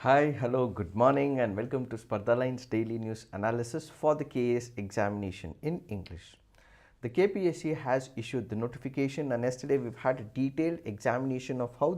Hi, hello, good morning and welcome to Spardha Lines Daily News Analysis for the KAS examination in English. The KPSC has issued the notification and yesterday we've had a detailed examination of how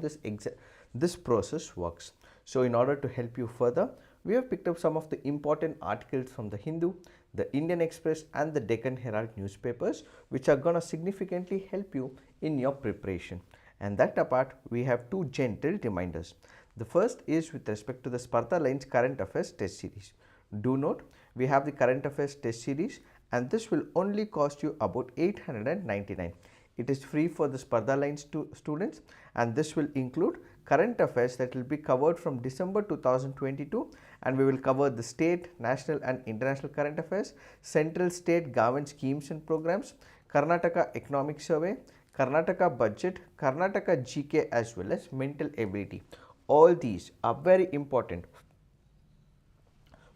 this process works. So in order to help you further, we have picked up some of the important articles from the Hindu, the Indian Express and the Deccan Herald newspapers which are going to significantly help you in your preparation. And that apart, we have two gentle reminders. The first is with respect to the Spardha Lines Current Affairs Test Series. Do note, we have the Current Affairs Test Series and this will only cost you about 899. It is free for the Spardha Lines students and this will include current affairs that will be covered from December 2022 and we will cover the state, national and international current affairs, central state government schemes and programs, Karnataka Economic Survey, Karnataka Budget, Karnataka GK as well as mental ability. All these are very important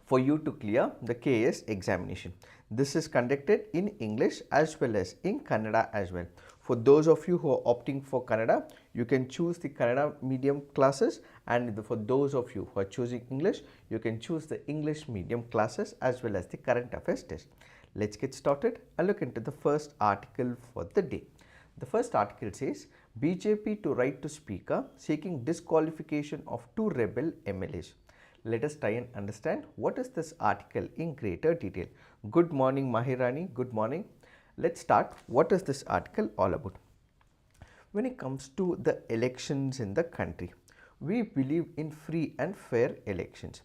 for you to clear the KAS examination. This is conducted in English as well as in Kannada as well. For those of you who are opting for Kannada, you can choose the Kannada medium classes, and for those of you who are choosing English, you can choose the English medium classes as well as the current affairs test. Let's get started and look into the first article for the day. The first article says BJP to write to Speaker seeking disqualification of two rebel MLAs. Let us try and understand what is this article in greater detail. Good morning Mahirani, good morning. Let's start. What is this article all about? When it comes to the elections in the country, we believe in free and fair elections.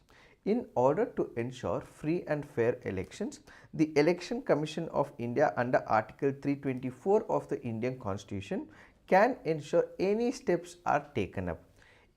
In order to ensure free and fair elections, the Election Commission of India under Article 324 of the Indian Constitution can ensure any steps are taken up.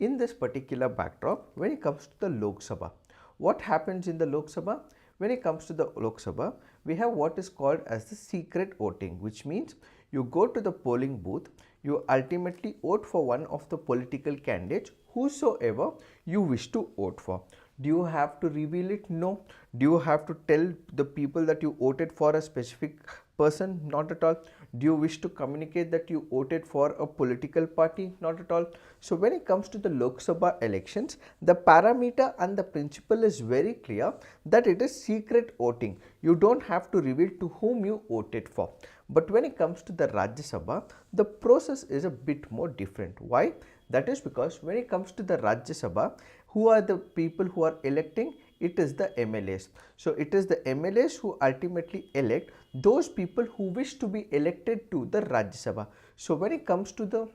In this particular backdrop, when it comes to the Lok Sabha, what happens in the Lok Sabha? When it comes to the Lok Sabha, we have what is called as the secret voting, which means you go to the polling booth, you ultimately vote for one of the political candidates whosoever you wish to vote for. Do you have to reveal it? No. Do you have to tell the people that you voted for a specific person? Not at all. Do you wish to communicate that you voted for a political party? Not at all. So when it comes to the Lok Sabha elections, the parameter and the principle is very clear that it is secret voting. You don't have to reveal to whom you voted for. But when it comes to the Rajya Sabha, the process is a bit more different. Why? That is because when it comes to the Rajya Sabha, who are the people who are electing? It is the MLAs. So it is the MLAs who ultimately elect those people who wish to be elected to the Rajya Sabha. So when it comes to the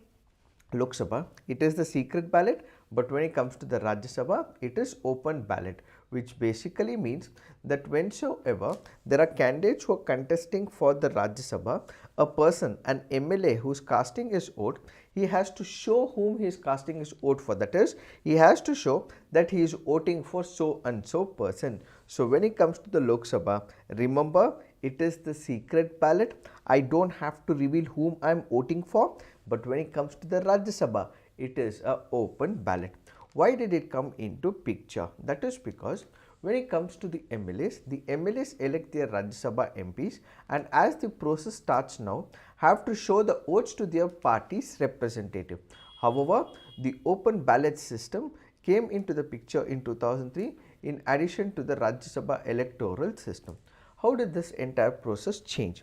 Lok Sabha, it is the secret ballot, but when it comes to the Rajya Sabha, it is open ballot, which basically means that whensoever there are candidates who are contesting for the Rajya Sabha, a person, an MLA who is casting his vote, he has to show whom he is casting his vote for. That is, he has to show that he is voting for so and so person. So when it comes to the Lok Sabha, remember it is the secret ballot. I don't have to reveal whom I am voting for. But when it comes to the Rajya Sabha, it is an open ballot. Why did it come into picture? That is because when it comes to the MLAs elect their Rajya Sabha MPs, and as the process starts now, have to show the votes to their party's representative. However, the open ballot system came into the picture in 2003 in addition to the Rajya Sabha electoral system. How did this entire process change?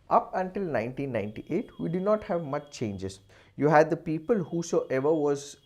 Up until 1998, we did not have much changes. You had the people whosoever was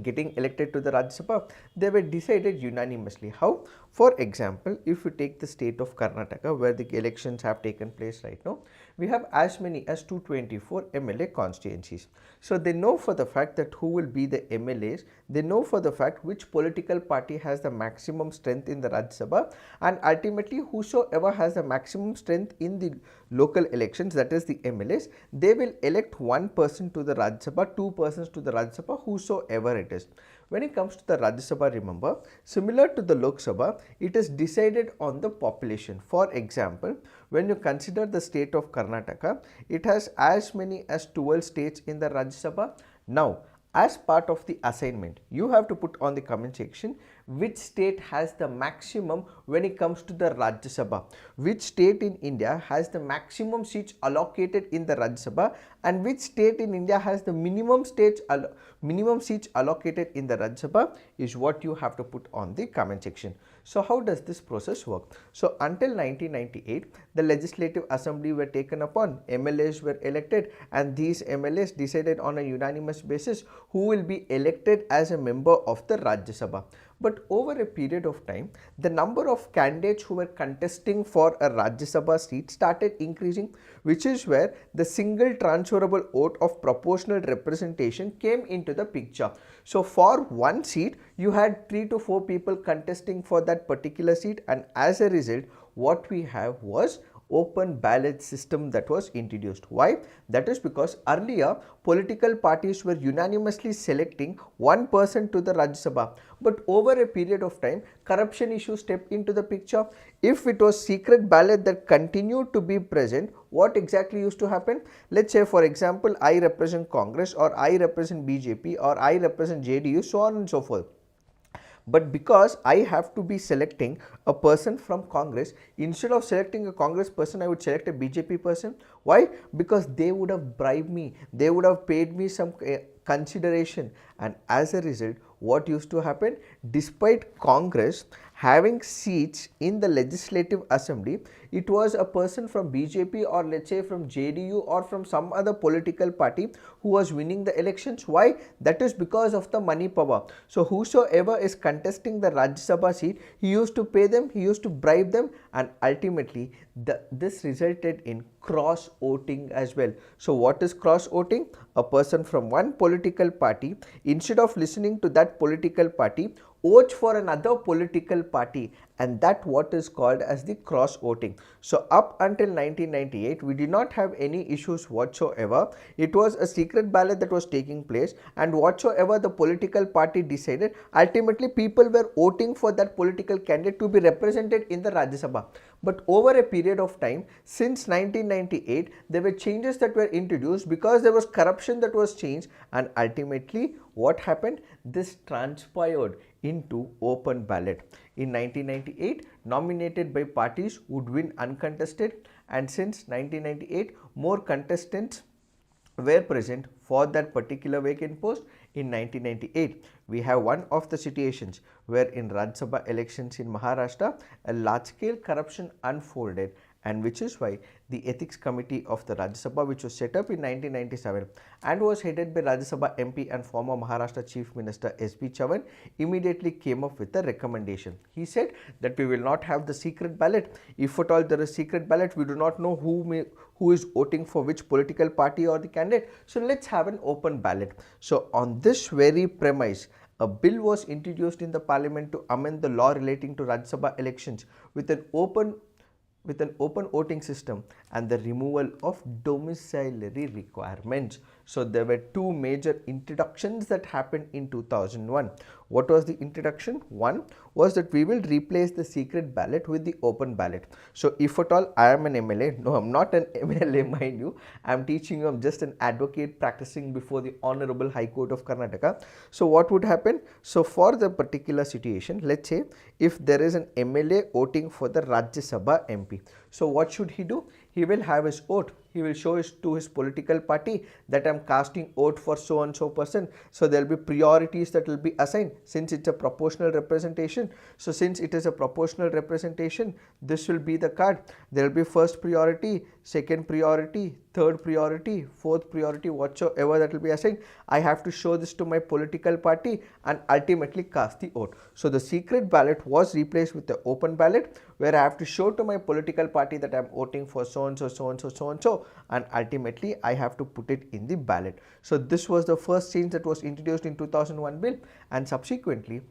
getting elected to the Rajya Sabha, they were decided unanimously. How? For example, if you take the state of Karnataka, where the elections have taken place right now, we have as many as 224 MLA constituencies. So they know for the fact that who will be the MLAs, they know for the fact which political party has the maximum strength in the Rajya Sabha, and ultimately whosoever has the maximum strength in the local elections, that is the MLAs, they will elect one person to the Rajya Sabha, two persons to the Rajya Sabha, whosoever it is. When it comes to the Rajya Sabha, remember, similar to the Lok Sabha, it is decided on the population. For example, when you consider the state of Karnataka, it has as many as 12 states in the Rajya Sabha. Now, as part of the assignment, you have to put on the comment section which state has the maximum when it comes to the Rajya Sabha. Which state in India has the maximum seats allocated in the Rajya Sabha and which state in India has the minimum seats allocated in the Rajya Sabha is what you have to put on the comment section. So how does this process work? So until 1998, the Legislative Assembly were taken upon, MLAs were elected, and these MLAs decided on a unanimous basis who will be elected as a member of the Rajya Sabha. But over a period of time, the number of candidates who were contesting for a Rajya Sabha seat started increasing, which is where the single transferable vote of proportional representation came into the picture. So for one seat, you had 3 to 4 people contesting for that particular seat, and as a result, what we have was open ballot system that was introduced. Why? That is because earlier political parties were unanimously selecting one person to the Rajya Sabha, but over a period of time corruption issues stepped into the picture. If it was secret ballot that continued to be present, what exactly used to happen? Let's say for example I represent Congress, or I represent BJP, or I represent JDU, so on and so forth. But because I have to be selecting a person from Congress, instead of selecting a Congress person, I would select a BJP person. Why? Because they would have bribed me, they would have paid me some consideration, and as a result, what used to happen? Despite Congress having seats in the Legislative Assembly, it was a person from BJP, or let's say from JDU, or from some other political party who was winning the elections. Why? That is because of the money power. So whosoever is contesting the Rajya Sabha seat, he used to pay them, he used to bribe them, and ultimately this resulted in cross voting as well. So what is cross voting? A person from one political party, instead of listening to that political party, votes for another political party, and that what is called as the cross voting. So up until 1998, we did not have any issues whatsoever. It was a secret ballot that was taking place, and whatsoever the political party decided, ultimately people were voting for that political candidate to be represented in the Rajya Sabha. But over a period of time, since 1998, there were changes that were introduced because there was corruption that was changed, and ultimately what happened? This transpired into open ballot. In 1998, nominated by parties would win uncontested, and since 1998, more contestants were present for that particular vacant post. In 1998, we have one of the situations where in Rajya Sabha elections in Maharashtra, a large scale corruption unfolded, and which is why the ethics committee of the Rajya Sabha, which was set up in 1997 and was headed by Rajya Sabha MP and former Maharashtra Chief Minister S.B. Chavan, immediately came up with a recommendation. He said that we will not have the secret ballot. If at all there is secret ballot, we do not know who is voting for which political party or the candidate. So let's have an open ballot. So on this very premise, a bill was introduced in the parliament to amend the law relating to Rajya Sabha elections with an open voting system and the removal of domiciliary requirements. So there were two major introductions that happened in 2001. What was the introduction? One was that we will replace the secret ballot with the open ballot. So if at all I am an MLA, no, I'm not an MLA, mind you, I'm teaching you, I'm just an advocate practicing before the Honorable High Court of Karnataka. So what would happen? So for the particular situation, let's say if there is an MLA voting for the Rajya Sabha MP, so what should he do? He will have his vote. He will show it to his political party that I'm casting vote for so and so person. So there will be priorities that will be assigned since it's a proportional representation. So since it is a proportional representation, this will be the card. There will be first priority, second priority, third priority, fourth priority, whatsoever that will be assigned. I have to show this to my political party and ultimately cast the vote. So the secret ballot was replaced with the open ballot, where I have to show to my political party that I am voting for so and so, so and so, so and so, and ultimately I have to put it in the ballot. So this was the first change that was introduced in 2001 bill, and subsequently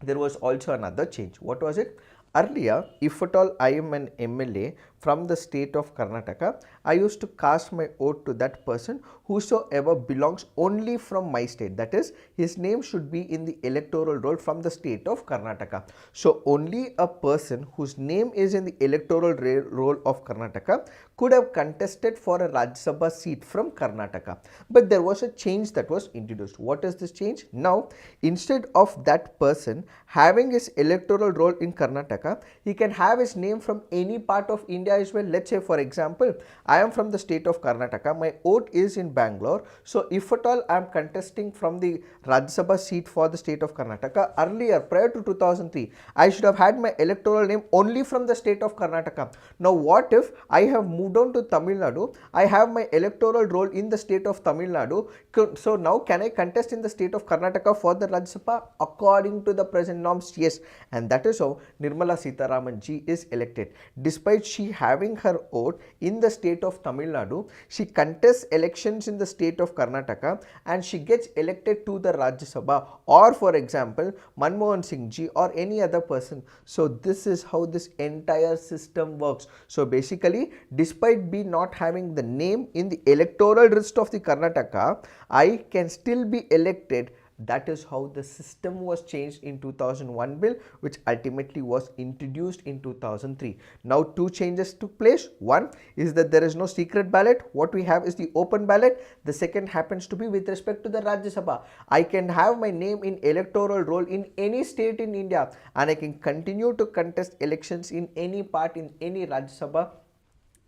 there was also another change. What was it? Earlier, if at all I am an MLA from the state of Karnataka, I used to cast my vote to that person whosoever belongs only from my state. That is, his name should be in the electoral roll from the state of Karnataka. So only a person whose name is in the electoral roll of Karnataka could have contested for a Rajya Sabha seat from Karnataka. But there was a change that was introduced. What is this change? Now, instead of that person having his electoral roll in Karnataka, he can have his name from any part of India India as well. Let's say for example, I am from the state of Karnataka, my vote is in Bangalore. So if at all I am contesting from the Rajya Sabha seat for the state of Karnataka, earlier prior to 2003, I should have had my electoral name only from the state of Karnataka. Now what if I have moved on to Tamil Nadu, I have my electoral roll in the state of Tamil Nadu, so now can I contest in the state of Karnataka for the Rajya Sabha? According to the present norms, yes. And that is how Nirmala Sitharaman ji is elected. Despite she having her vote in the state of Tamil Nadu, she contests elections in the state of Karnataka and she gets elected to the Rajya Sabha, or for example Manmohan Singh ji or any other person. So this is how this entire system works. So basically, despite me not having the name in the electoral list of the Karnataka, I can still be elected. That is how the system was changed in 2001 bill, which ultimately was introduced in 2003. Now two changes took place. One is that there is no secret ballot. What we have is the open ballot. The second happens to be with respect to the Rajya Sabha. I can have my name in electoral roll in any state in India and I can continue to contest elections in any part in any Rajya Sabha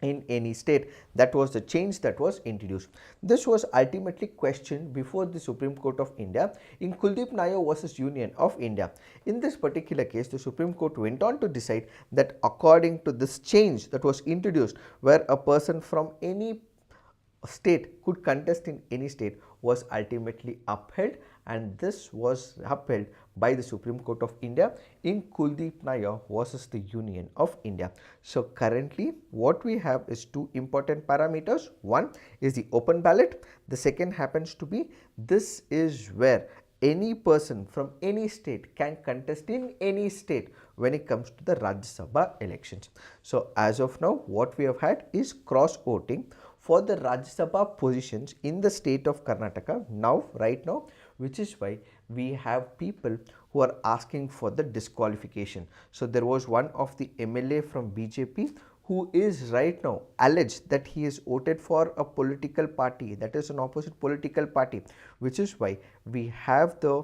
in any state. That was the change that was introduced. This was ultimately questioned before the Supreme Court of India in Kuldeep Nair versus Union of India. In this particular case, the Supreme Court went on to decide that according to this change that was introduced, where a person from any state could contest in any state, was ultimately upheld, and this was upheld by the Supreme Court of India in Kuldeep Nair versus the Union of India. So currently what we have is two important parameters. One is the open ballot. The second happens to be, this is where any person from any state can contest in any state when it comes to the Rajya Sabha elections. So as of now, what we have had is cross voting for the Rajya Sabha positions in the state of Karnataka right now, which is why we have people who are asking for the disqualification. So there was one of the MLA from BJP who is right now alleged that he is voted for a political party, that is an opposite political party, which is why we have the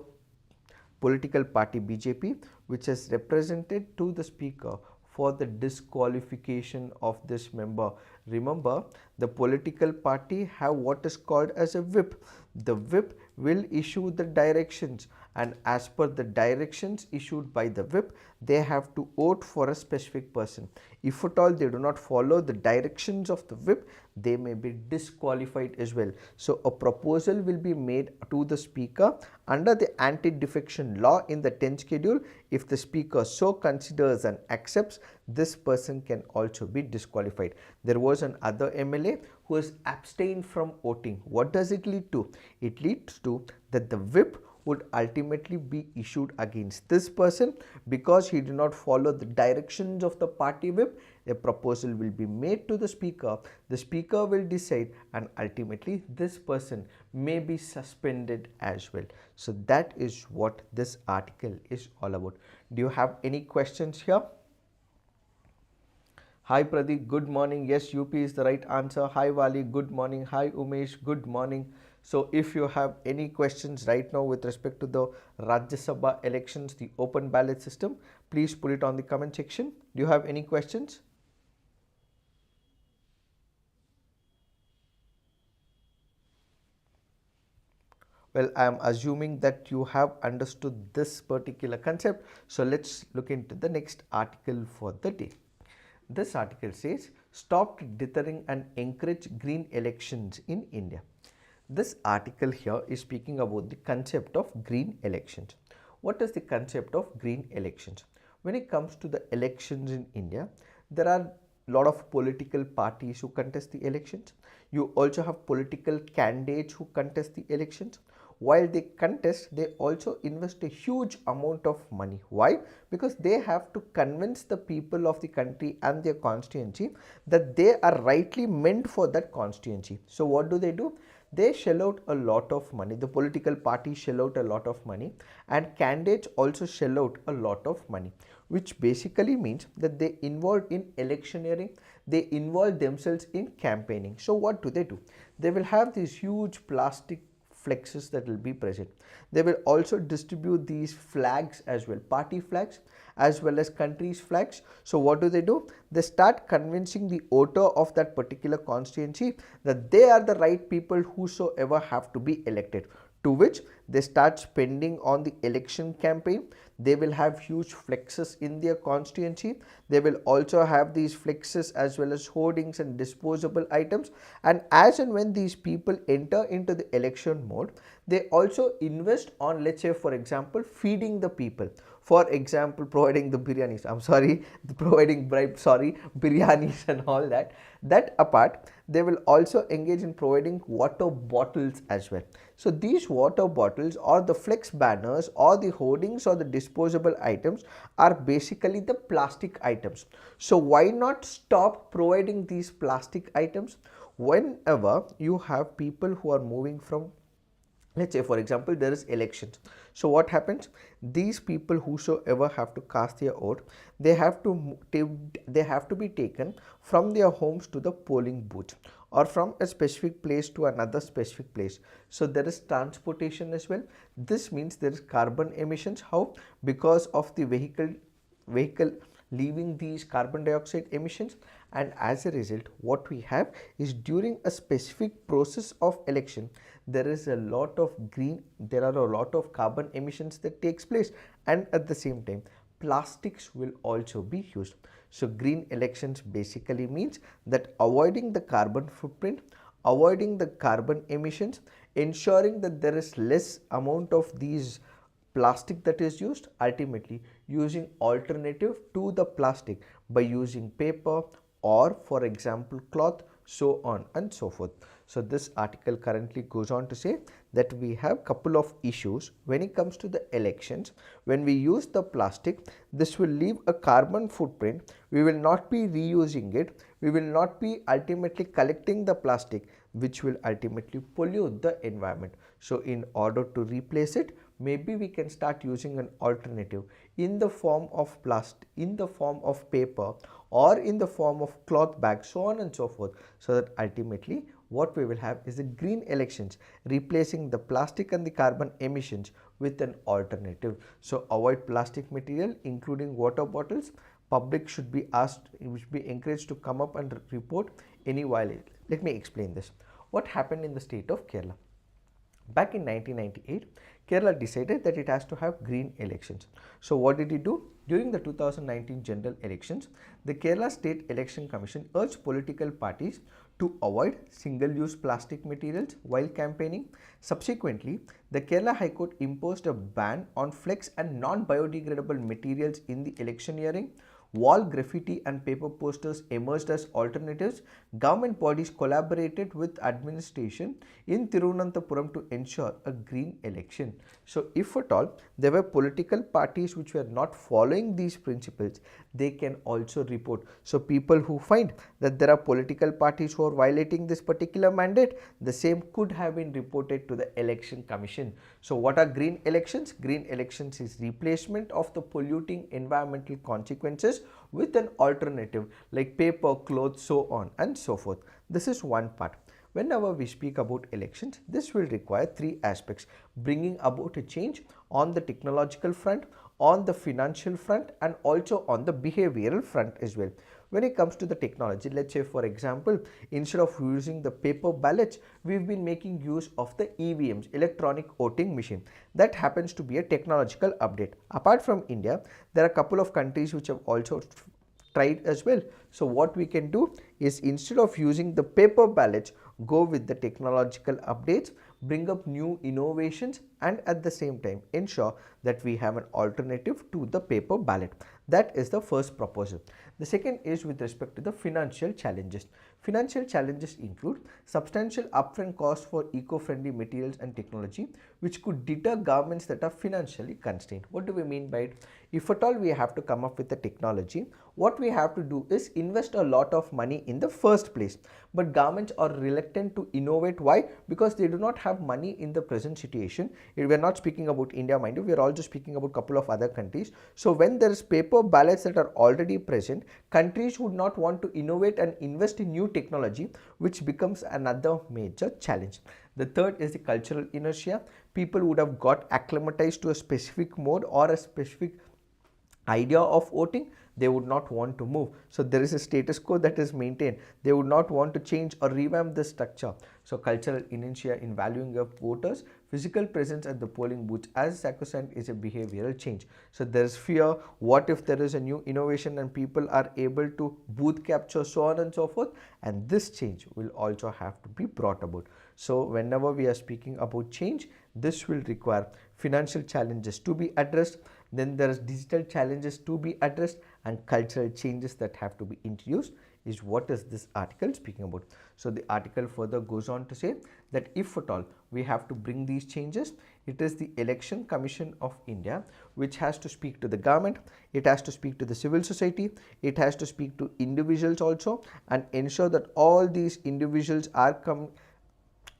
political party BJP, which has represented to the speaker for the disqualification of this member. Remember, the political party have what is called as a whip. The whip will issue the directions, and as per the directions issued by the whip, they have to vote for a specific person. If at all they do not follow the directions of the whip, they may be disqualified as well. So a proposal will be made to the speaker under the anti-defection law in the 10th schedule. If the speaker so considers and accepts, this person can also be disqualified. There was an other MLA who has abstained from voting. What does it lead to? It leads to that the whip would ultimately be issued against this person because he did not follow the directions of the party whip. A proposal will be made to the speaker will decide, and ultimately this person may be suspended as well. So that is what this article is all about. Do you have any questions here? Hi Pradeep, good morning. Yes, UP is the right answer. Hi Vali, good morning. Hi Umesh, good morning. So if you have any questions right now with respect to the Rajya Sabha elections, the open ballot system, please put it on the comment section. Do you have any questions? Well, I am assuming that you have understood this particular concept. So let's look into the next article for the day. This article says, stop dithering and encourage green elections in India. This article here is speaking about the concept of green elections. What is the concept of green elections? When it comes to the elections in India, there are a lot of political parties who contest the elections. You also have political candidates who contest the elections. While they contest, they also invest a huge amount of money. Why? Because they have to convince the people of the country and their constituency that they are rightly meant for that constituency. So what do? They shell out a lot of money. The political parties shell out a lot of money, and candidates also shell out a lot of money, which basically means that they involve in electioneering, they involve themselves in campaigning. So what do? They will have these huge plastic flexes that will be present. They will also distribute these flags as well, party flags as well as countries flags. So what do? They start convincing the voter of that particular constituency that they are the right people whosoever have to be elected, to which they start spending on the election campaign. They will have huge flexes in their constituency. They will also have these flexes as well as hoardings and disposable items, and as and when these people enter into the election mode, they also invest on, let's say for example, feeding the people. For example, providing the biryanis, providing biryanis and all that. That apart, they will also engage in providing water bottles as well. So these water bottles or the flex banners or the hoardings or the disposable items are basically the plastic items. So why not stop providing these plastic items? Whenever you have people who are moving from, let's say for example, there is elections. So what happens? These people whosoever have to cast their vote, they have to be taken from their homes to the polling booth, or from a specific place to another specific place. So there is transportation as well. This means there is carbon emissions. How? Because of the vehicle leaving these carbon dioxide emissions, and as a result what we have is, during a specific process of election, there are a lot of carbon emissions that takes place, and at the same time plastics will also be used. So green elections basically means that avoiding the carbon footprint, avoiding the carbon emissions, ensuring that there is less amount of these plastic that is used, ultimately using alternative to the plastic by using paper or for example cloth, so on and so forth. So this article currently goes on to say that we have couple of issues when it comes to the elections. When we use the plastic, this will leave a carbon footprint. We will not be reusing it. We will not be ultimately collecting the plastic, which will ultimately pollute the environment. So in order to replace it, maybe we can start using an alternative in the form of plastic, in the form of paper, or in the form of cloth bags, so on and so forth, so that ultimately what we will have is the green elections, replacing the plastic and the carbon emissions with an alternative. So avoid plastic material, including water bottles. Public should be encouraged to come up and report any violation. Let me explain this. What happened in the state of Kerala? Back in 1998, Kerala decided that it has to have green elections. So what did it do? During the 2019 general elections, the Kerala State Election Commission urged political parties to avoid single-use plastic materials while campaigning. Subsequently, the Kerala High Court imposed a ban on flex and non-biodegradable materials in the electioneering. Wall graffiti and paper posters emerged as alternatives. Government bodies collaborated with administration in Tirunanthapuram to ensure a green election. So if at all there were political parties which were not following these principles, they can also report. So people who find that there are political parties who are violating this particular mandate, the same could have been reported to the Election Commission. So what are green elections? Green elections is replacement of the polluting environmental consequences with an alternative like paper, clothes, so on and so forth. This is one part. Whenever we speak about elections, this will require three aspects: bringing about a change on the technological front, on the financial front, and also on the behavioral front as well. When it comes to the technology, let's say for example, instead of using the paper ballots, we've been making use of the EVMs, electronic voting machine. That happens to be a technological update. Apart from India, there are a couple of countries which have also tried as well. So what we can do is, instead of using the paper ballots, go with the technological updates, bring up new innovations, and at the same time ensure that we have an alternative to the paper ballot. That is the first proposal. The second is with respect to the financial challenges. Financial challenges include substantial upfront costs for eco-friendly materials and technology, which could deter governments that are financially constrained. What do we mean by it? If at all we have to come up with a technology, what we have to do is invest a lot of money in the first place. But governments are reluctant to innovate. Why? Because they do not have money in the present situation. We are not speaking about India, mind you, we are also speaking about a couple of other countries. So when there is paper ballots that are already present, countries would not want to innovate and invest in new technology, which becomes another major challenge. The third is the cultural inertia. People would have got acclimatized to a specific mode or a specific idea of voting. They would not want to move. So there is a status quo that is maintained. They would not want to change or revamp the structure. So cultural inertia in valuing of voters, physical presence at the polling booths as sacrosanct is a behavioral change. So there is fear. What if there is a new innovation and people are able to booth capture, so on and so forth, and this change will also have to be brought about. So whenever we are speaking about change, this will require financial challenges to be addressed, then there is digital challenges to be addressed, and cultural changes that have to be introduced is what is this article speaking about. So the article further goes on to say that if at all we have to bring these changes, it is the Election Commission of India which has to speak to the government, it has to speak to the civil society, it has to speak to individuals also, and ensure that all these individuals are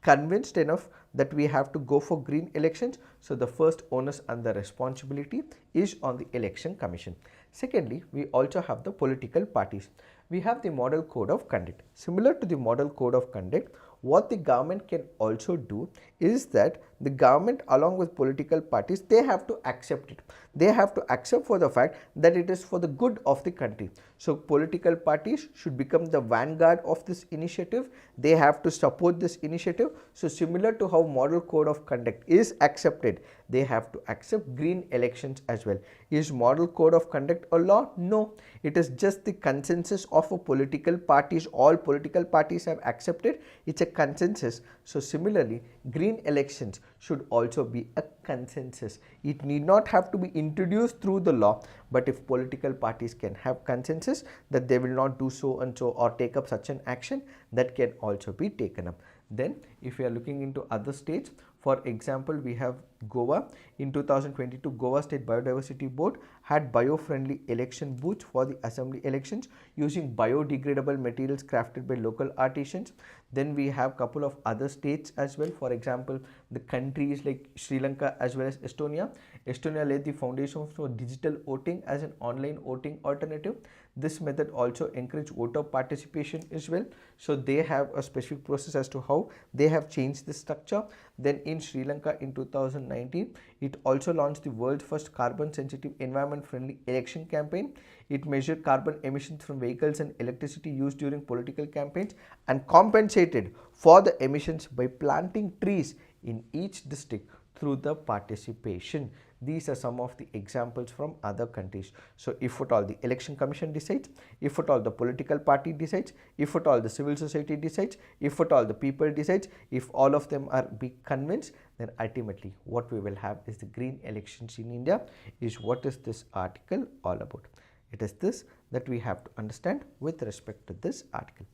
convinced enough that we have to go for green elections. So the first onus and the responsibility is on the Election Commission. Secondly, we also have the political parties. We have the model code of conduct. Similar to the model code of conduct, what the government can also do is that the government along with political parties, they have to accept it. They have to accept for the fact that it is for the good of the country. So political parties should become the vanguard of this initiative. They have to support this initiative. So similar to how model code of conduct is accepted, they have to accept green elections as well. Is model code of conduct a law? No, it is just the consensus of a political parties. All political parties have accepted. It's a consensus. So similarly, green elections should also be a consensus. It need not have to be introduced through the law, but if political parties can have consensus that they will not do so and so or take up such an action, that can also be taken up. Then if we are looking into other states, for example, we have Goa. In 2022, Goa State Biodiversity Board had bio-friendly election booths for the assembly elections using biodegradable materials crafted by local artisans. Then we have couple of other states as well. For example, the countries like Sri Lanka as well as Estonia. Estonia laid the foundation for digital voting as an online voting alternative. This method also encouraged voter participation as well. So they have a specific process as to how they have changed the structure. Then in Sri Lanka in 2019, it also launched the world's first carbon sensitive environment friendly election campaign. It measured carbon emissions from vehicles and electricity used during political campaigns and compensated for the emissions by planting trees in each district through the participation. These are some of the examples from other countries. So if at all the Election Commission decides, if at all the political party decides, if at all the civil society decides, if at all the people decides, if all of them are be convinced, then ultimately what we will have is the green elections in India. Is what is this article all about? It is this that we have to understand with respect to this article.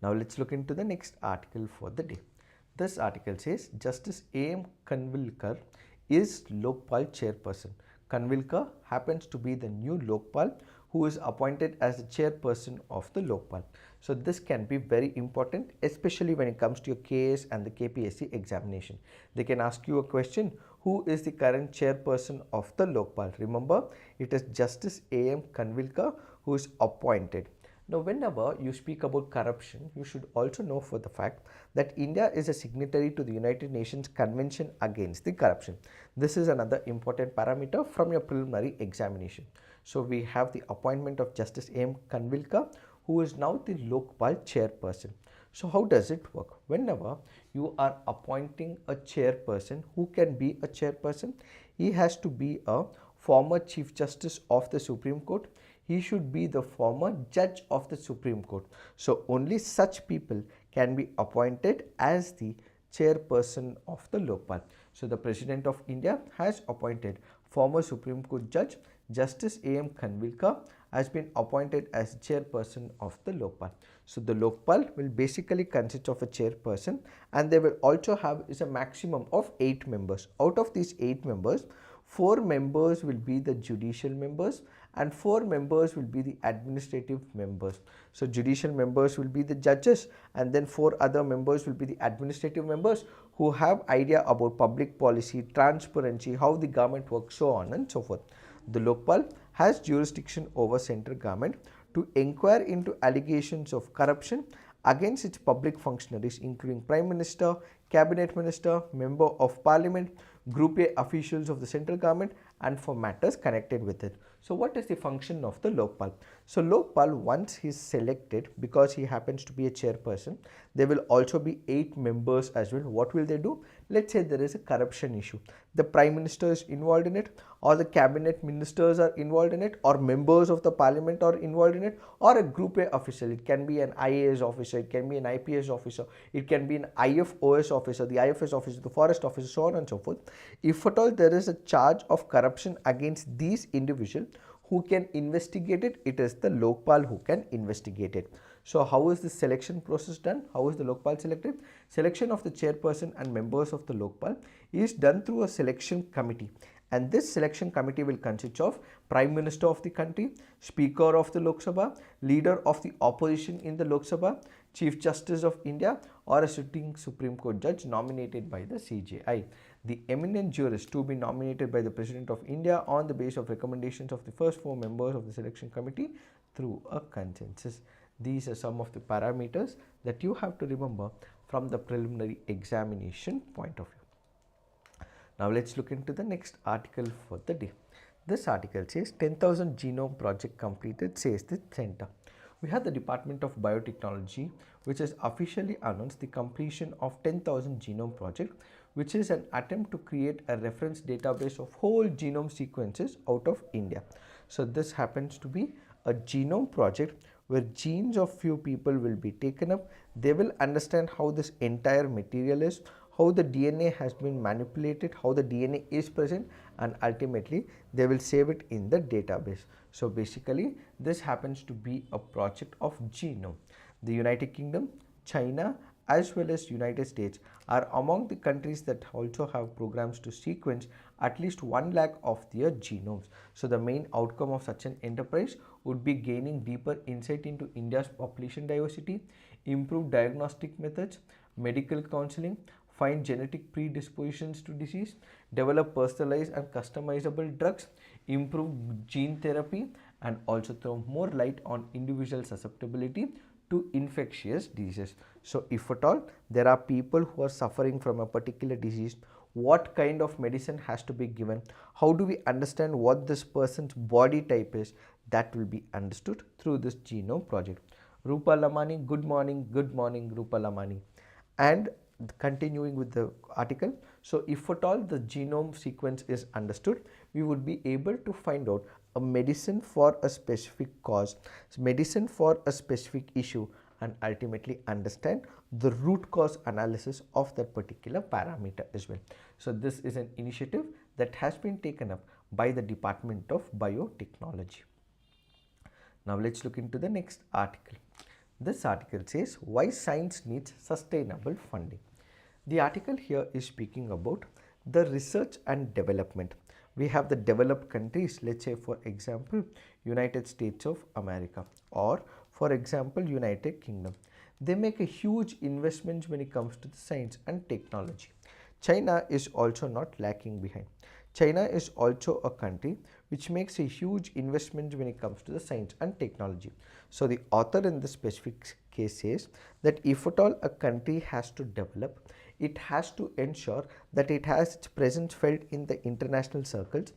Now let's look into the next article for the day. This article says Justice A.M. Khanwilkar is Lokpal chairperson. Khanwilkar happens to be the new Lokpal who is appointed as the chairperson of the Lokpal. So this can be very important, especially when it comes to your KAS and the KPSC examination. They can ask you a question, who is the current chairperson of the Lokpal? Remember, it is Justice A.M. Khanwilkar who is appointed. Now, whenever you speak about corruption, you should also know for the fact that India is a signatory to the United Nations Convention Against the Corruption. This is another important parameter from your preliminary examination. So, we have the appointment of Justice A.M. Khanwilkar, who is now the Lokpal chairperson. So, how does it work? Whenever you are appointing a chairperson, who can be a chairperson? He has to be a former Chief Justice of the Supreme Court. He should be the former judge of the Supreme Court. So only such people can be appointed as the chairperson of the Lokpal. So the President of India has appointed former Supreme Court Judge Justice A.M. Khanwilkar has been appointed as chairperson of the Lokpal. So the Lokpal will basically consist of a chairperson, and they will also have is a maximum of 8 members. Out of these 8 members, 4 members will be the judicial members and 4 members will be the administrative members. So judicial members will be the judges, and then 4 other members will be the administrative members who have idea about public policy, transparency, how the government works, so on and so forth. The Lokpal has jurisdiction over central government to inquire into allegations of corruption against its public functionaries including Prime Minister, Cabinet Minister, Member of Parliament, Group A officials of the central government, and for matters connected with it. So what is the function of the Lokpal? So Lokpal, once he is selected, because he happens to be a chairperson, there will also be 8 members as well. What will they do? Let's say there is a corruption issue. The Prime Minister is involved in it, or the cabinet ministers are involved in it, or members of the parliament are involved in it, or a Group A official. It can be an IAS officer, it can be an IPS officer, it can be an IFOS officer, the IFS officer, the forest officer, so on and so forth. If at all there is a charge of corruption against these individuals, who can investigate it? It is the Lokpal who can investigate it. So how is this selection process done? How is the Lokpal selected? Selection of the chairperson and members of the Lokpal is done through a selection committee, and this selection committee will consist of Prime Minister of the country, Speaker of the Lok Sabha, Leader of the opposition in the Lok Sabha, Chief Justice of India, or a sitting Supreme Court judge nominated by the CJI. The eminent jurist to be nominated by the President of India on the basis of recommendations of the first 4 members of the selection committee through a consensus. These are some of the parameters that you have to remember from the preliminary examination point of view. Now let's look into the next article for the day. This article says 10,000 genome project completed, says the center. We have the Department of Biotechnology, which has officially announced the completion of 10,000 genome project, which is an attempt to create a reference database of whole genome sequences out of India. So this happens to be a genome project where genes of few people will be taken up. They will understand how this entire material is, how the DNA has been manipulated, how the DNA is present, and ultimately they will save it in the database. So basically this happens to be a project of genome. The United Kingdom, China, as well as United States are among the countries that also have programs to sequence at least 1 lakh of their genomes. So the main outcome of such an enterprise would be gaining deeper insight into India's population diversity, improve diagnostic methods, medical counseling, find genetic predispositions to disease, develop personalized and customizable drugs, improve gene therapy, and also throw more light on individual susceptibility to infectious diseases. So if at all there are people who are suffering from a particular disease, what kind of medicine has to be given, how do we understand what this person's body type is, that will be understood through this genome project. Rupa Lamani, good morning Rupa Lamani. And continuing with the article, so if at all the genome sequence is understood, we would be able to find out a medicine for a specific cause, medicine for a specific issue, and ultimately understand the root cause analysis of that particular parameter as well. So this is an initiative that has been taken up by the Department of Biotechnology. Now let's look into the next article. This article says why science needs sustainable funding. The article here is speaking about the research and development. We have the developed countries, let's say for example United States of America, or for example United Kingdom. They make a huge investment when it comes to the science and technology. China is also not lacking behind. China is also a country which makes a huge investment when it comes to the science and technology. So the author in this specific case says that if at all a country has to develop, it has to ensure that it has its presence felt in the international circles.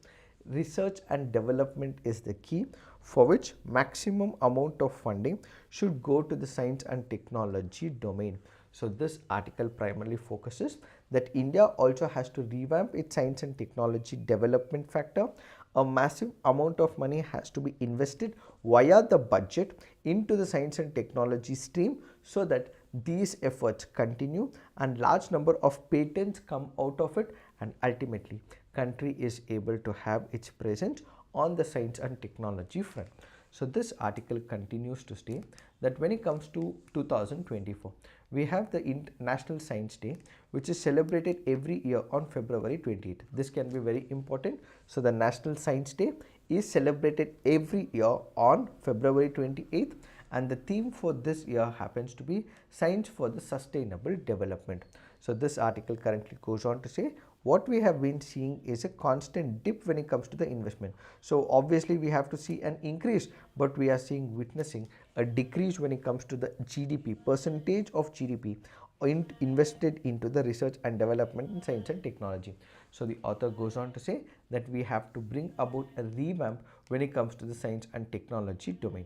Research and development is the key, for which maximum amount of funding should go to the science and technology domain. So this article primarily focuses that India also has to revamp its science and technology development factor. A massive amount of money has to be invested via the budget into the science and technology stream, so that these efforts continue and large number of patents come out of it, and ultimately country is able to have its presence on the science and technology front. So this article continues to state that when it comes to 2024, we have the International Science Day, which is celebrated every year on February 28th. This can be very important. So the National Science Day is celebrated every year on February 28th, and the theme for this year happens to be Science for the Sustainable Development. So this article currently goes on to say what we have been seeing is a constant dip when it comes to the investment. So obviously we have to see an increase, but we are witnessing a decrease when it comes to the GDP, percentage of GDP invested into the research and development in science and technology. So the author goes on to say that we have to bring about a revamp when it comes to the science and technology domain.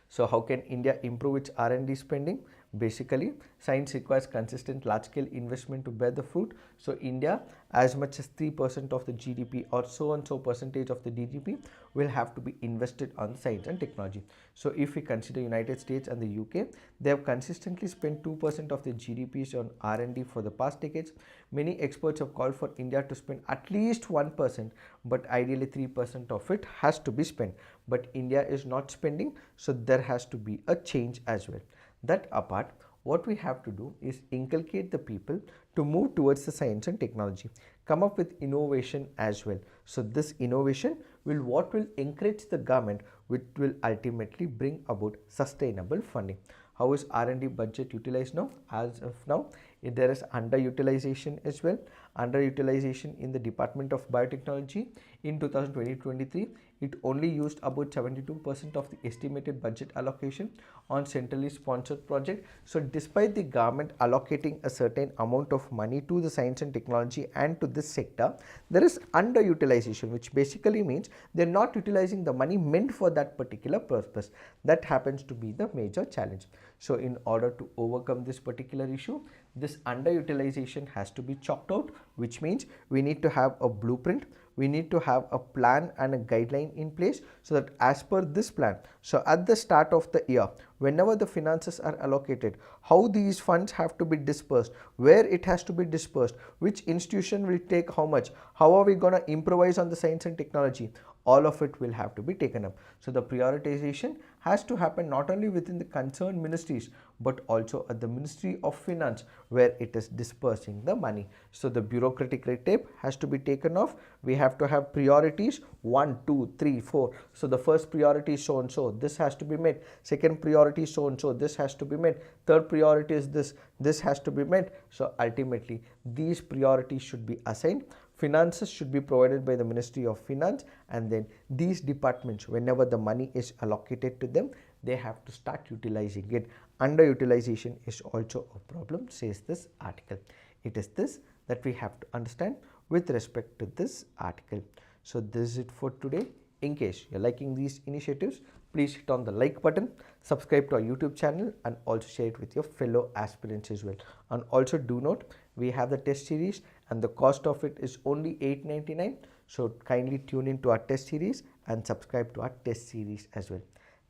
So how can India improve its R&D spending? Basically, science requires consistent large-scale investment to bear the fruit. So India, as much as 3% of the GDP or so and so percentage of the GDP will have to be invested on science and technology. So if we consider United States and the UK, they have consistently spent 2% of their GDPs on R&D for the past decades. Many experts have called for India to spend at least 1%, but ideally 3% of it has to be spent. But India is not spending, so there has to be a change as well. That apart, what we have to do is inculcate the people to move towards the science and technology, come up with innovation as well. So this innovation will encourage the government, which will ultimately bring about sustainable funding. How is R&D budget utilized now? As of now, there is underutilization as well. Underutilization in the Department of Biotechnology in 2020-23, it only used about 72% of the estimated budget allocation on centrally sponsored project. So despite the government allocating a certain amount of money to the science and technology and to this sector, there is underutilization, which basically means they're not utilizing the money meant for that particular purpose. That happens to be the major challenge. So in order to overcome this particular issue, this underutilization has to be chalked out, which means we need to have a blueprint, we need to have a plan and a guideline in place, so that as per this plan, so at the start of the year, whenever the finances are allocated, how these funds have to be dispersed, where it has to be dispersed, which institution will take how much, how are we going to improvise on the science and technology, all of it will have to be taken up. So the prioritization has to happen not only within the concerned ministries, but also at the Ministry of Finance, where it is dispersing the money. So the bureaucratic red tape has to be taken off. We have to have priorities 1, 2, 3, 4. So the first priority is so and so, this has to be met. Second priority is so and so, this has to be met. Third priority is this has to be met. So ultimately these priorities should be assigned. Finances should be provided by the Ministry of Finance, and then these departments, whenever the money is allocated to them, they have to start utilizing it. Underutilization is also a problem, says this article. It is this that we have to understand with respect to this article. So this is it for today. In case you're liking these initiatives, please hit on the like button, subscribe to our YouTube channel, and also share it with your fellow aspirants as well. And also do note, we have the test series and the cost of it is only $8.99. So kindly tune into our test series and subscribe to our test series as well.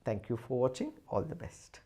Thank you for watching. All the best.